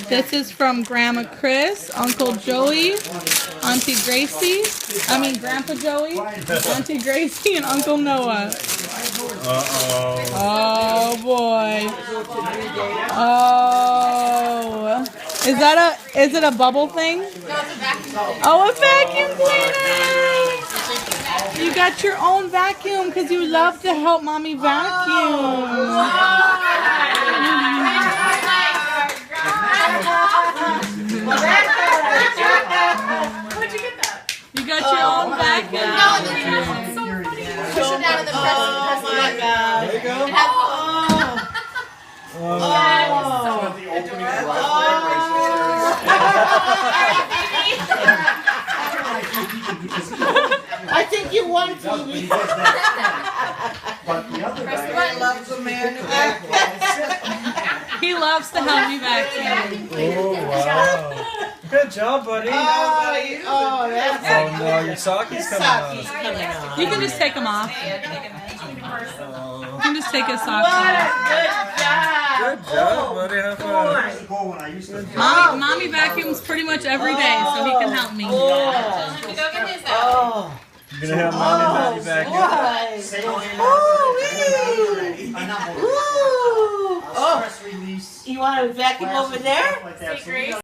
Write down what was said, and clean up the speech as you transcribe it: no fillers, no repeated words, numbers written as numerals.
This is from Grandma Chris, Uncle Joey, Auntie Gracie. I mean Grandpa Joey, Auntie Gracie, and Uncle Noah. Oh boy. Oh. Is it a bubble thing? Oh, a vacuum cleaner! You got your own vacuum because you love to help mommy vacuum. Where'd you get that? You got your own vacuum. So funny. Push it down and then press it. Oh my god. There you go. It has I think you won, Phoebe. But the other guy loves the man. He loves to help me vacuum. Oh, wow. Good job, buddy. That's Oh no, your sock is coming out. You can just take them off. You can just take his socks off. Good job, buddy. High five. when I used to Mommy vacuums pretty much every day, so he can help me. Go get his out. You're gonna have mommy back say You want to vacuum over there? like that. Say grace.